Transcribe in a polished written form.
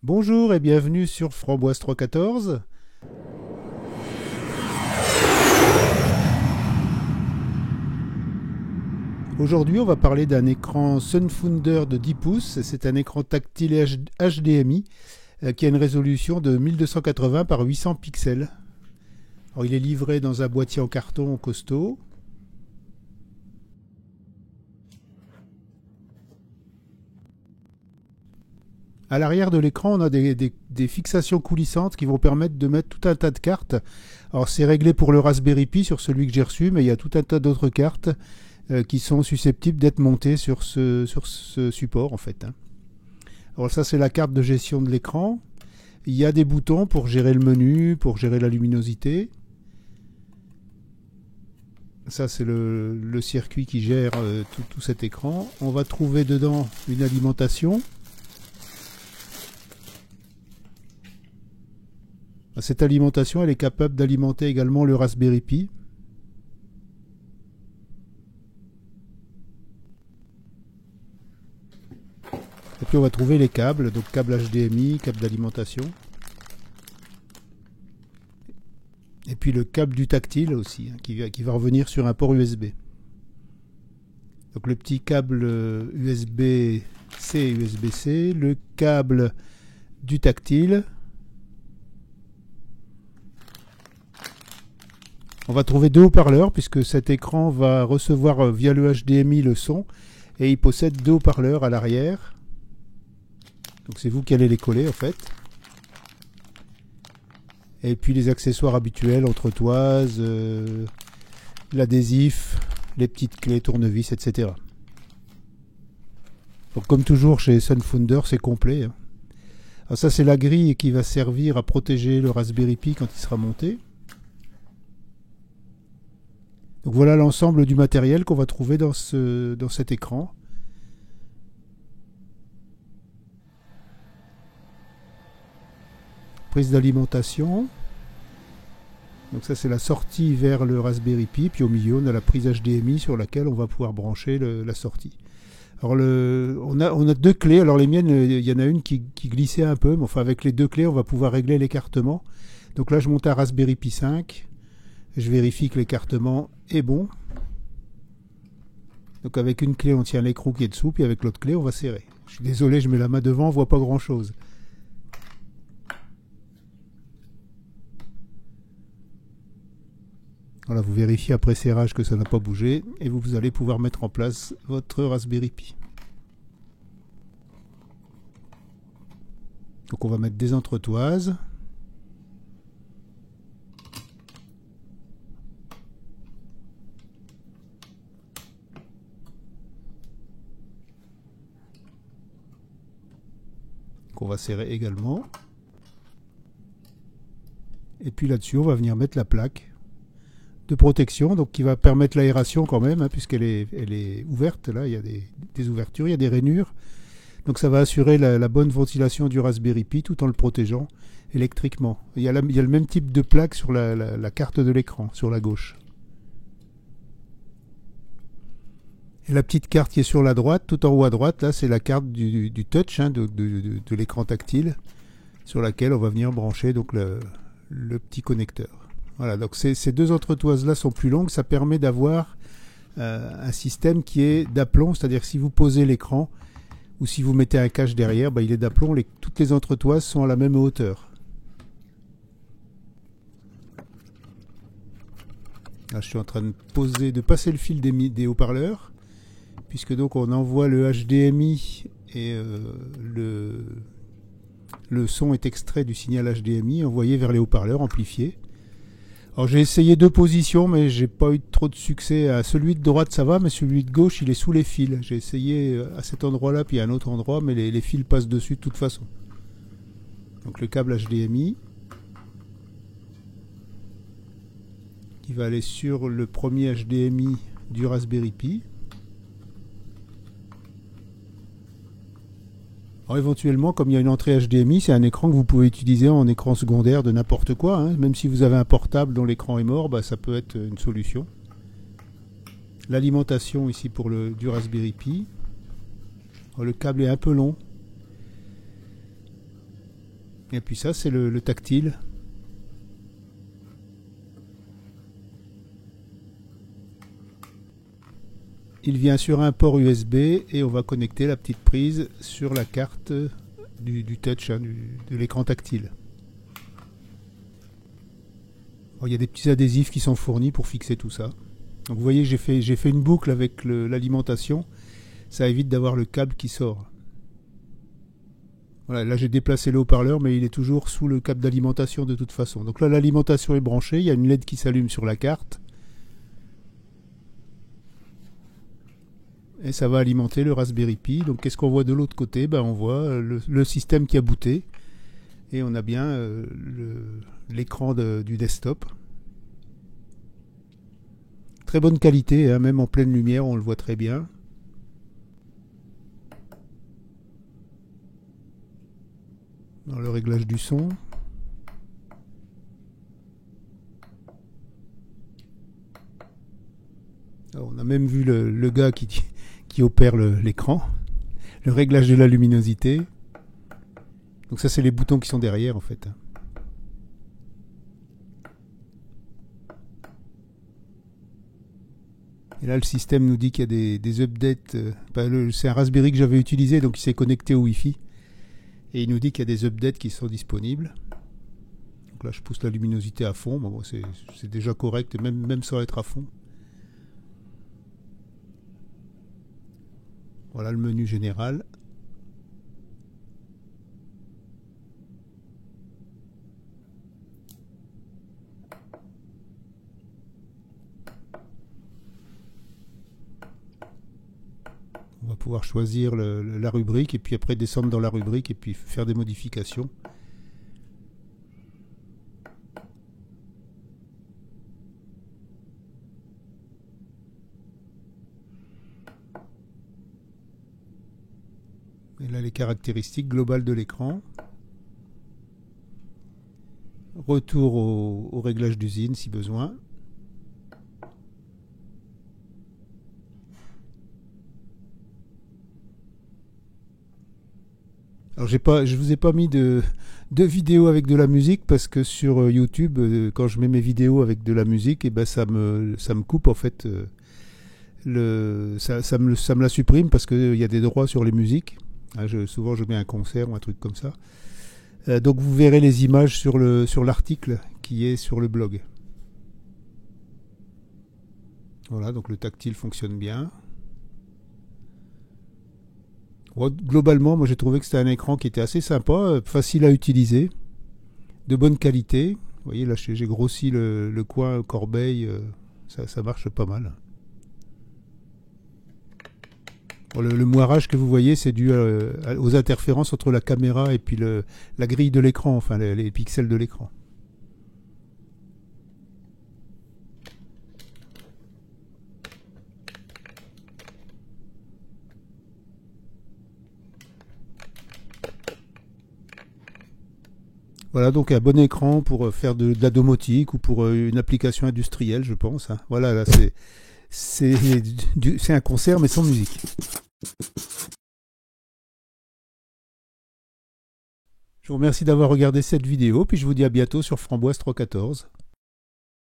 Bonjour et bienvenue sur Framboise 314. Aujourd'hui, on va parler d'un écran Sunfunder de 10 pouces. C'est un écran tactile et HDMI qui a une résolution de 1280 par 800 pixels. Alors, il est livré dans un boîtier en carton costaud. À l'arrière de l'écran, on a des fixations coulissantes qui vont permettre de mettre tout un tas de cartes. Alors c'est réglé pour le Raspberry Pi sur celui que j'ai reçu, mais il y a tout un tas d'autres cartes qui sont susceptibles d'être montées sur ce support en fait. Alors ça c'est la carte de gestion de l'écran. Il y a des boutons pour gérer le menu, pour gérer la luminosité. Ça c'est le circuit qui gère tout cet écran. On va trouver dedans une alimentation. Cette alimentation, elle est capable d'alimenter également le Raspberry Pi. Et puis on va trouver les câbles, donc câble HDMI, câble d'alimentation. Et puis le câble du tactile aussi, qui va revenir sur un port USB. Donc le petit câble USB-C et USB-C, le câble du tactile. On va trouver deux haut-parleurs puisque cet écran va recevoir via le HDMI le son et il possède deux haut-parleurs à l'arrière. Donc c'est vous qui allez les coller en fait. Et puis les accessoires habituels, entretoises, l'adhésif, les petites clés, tournevis, etc. Donc comme toujours chez Sunfunder, c'est complet. Alors ça c'est la grille qui va servir à protéger le Raspberry Pi quand il sera monté. Donc voilà l'ensemble du matériel qu'on va trouver dans cet écran. Prise d'alimentation. Donc ça c'est la sortie vers le Raspberry Pi. Puis au milieu on a la prise HDMI sur laquelle on va pouvoir brancher la sortie. Alors on a deux clés. Alors les miennes, il y en a une qui glissait un peu. Mais enfin avec les deux clés on va pouvoir régler l'écartement. Donc là je monte un Raspberry Pi 5. Je vérifie que l'écartement est bon. Donc avec une clé on tient l'écrou qui est dessous, puis avec l'autre clé on va serrer. Je suis désolé, je mets la main devant, on voit pas grand chose. Voilà, vous vérifiez après serrage que ça n'a pas bougé et vous allez pouvoir mettre en place votre Raspberry Pi. Donc on va mettre des entretoises. Qu'on va serrer également. Et puis là-dessus, on va venir mettre la plaque de protection, donc qui va permettre l'aération quand même, puisqu'elle est ouverte. Là, il y a des ouvertures, il y a des rainures. Donc ça va assurer la bonne ventilation du Raspberry Pi tout en le protégeant électriquement. Il y a le même type de plaque sur la carte de l'écran, sur la gauche. Et la petite carte qui est sur la droite, tout en haut à droite, là c'est la carte du touch, de l'écran tactile, sur laquelle on va venir brancher donc le petit connecteur. Voilà, donc ces deux entretoises là sont plus longues, ça permet d'avoir un système qui est d'aplomb, c'est-à-dire que si vous posez l'écran ou si vous mettez un cache derrière, il est d'aplomb, toutes les entretoises sont à la même hauteur. Là je suis en train de passer le fil des haut-parleurs, puisque donc on envoie le HDMI et le son est extrait du signal HDMI envoyé vers les haut-parleurs amplifiés. Alors j'ai essayé deux positions mais j'ai pas eu trop de succès. À celui de droite ça va, mais celui de gauche il est sous les fils. J'ai essayé à cet endroit là puis à un autre endroit, mais les fils passent dessus de toute façon. Donc le câble HDMI qui va aller sur le premier HDMI du Raspberry Pi. Alors éventuellement, comme il y a une entrée HDMI, c'est un écran que vous pouvez utiliser en écran secondaire de n'importe quoi. Même si vous avez un portable dont l'écran est mort, ça peut être une solution. L'alimentation ici pour du Raspberry Pi. Alors, le câble est un peu long. Et puis ça, c'est le tactile. Il vient sur un port USB et on va connecter la petite prise sur la carte du touch, hein, de l'écran tactile. Bon, il y a des petits adhésifs qui sont fournis pour fixer tout ça. Donc vous voyez, j'ai fait une boucle avec l'alimentation. Ça évite d'avoir le câble qui sort. Voilà, là j'ai déplacé le haut-parleur, mais il est toujours sous le câble d'alimentation de toute façon. Donc là, l'alimentation est branchée. Il y a une LED qui s'allume sur la carte. Et ça va alimenter le Raspberry Pi. Donc qu'est-ce qu'on voit de l'autre côté? On voit le système qui a booté. Et on a bien l'écran du desktop. Très bonne qualité, hein, même en pleine lumière, on le voit très bien. Dans le réglage du son. Alors, on a même vu le gars qui opère l'écran. Le réglage de la luminosité. Donc ça, c'est les boutons qui sont derrière, en fait. Et là, le système nous dit qu'il y a des updates. C'est un Raspberry que j'avais utilisé, donc il s'est connecté au Wi-Fi. Et il nous dit qu'il y a des updates qui sont disponibles. Donc là, je pousse la luminosité à fond. Bon, c'est déjà correct, même sans être à fond. Voilà le menu général. On va pouvoir choisir la rubrique et puis après descendre dans la rubrique et puis faire des modifications. Et là, les caractéristiques globales de l'écran. Retour au réglage d'usine si besoin. Alors je vous ai pas mis de vidéos avec de la musique parce que sur YouTube, quand je mets mes vidéos avec de la musique, et ça me coupe en fait. Ça me la supprime parce qu'il y a des droits sur les musiques. Souvent je mets un concert ou un truc comme ça. Donc vous verrez les images sur l'article qui est sur le blog. Voilà, donc le tactile fonctionne bien. Globalement, moi j'ai trouvé que c'était un écran qui était assez sympa, facile à utiliser, de bonne qualité. Vous voyez là j'ai grossi le coin corbeille, ça marche pas mal. Bon, le moirage que vous voyez, c'est dû aux interférences entre la caméra et puis la grille de l'écran, enfin les pixels de l'écran. Voilà, donc un bon écran pour faire de la domotique ou pour une application industrielle, je pense. Hein. Voilà, là c'est un concert mais sans musique. Je vous remercie d'avoir regardé cette vidéo, puis je vous dis à bientôt sur Framboise 314.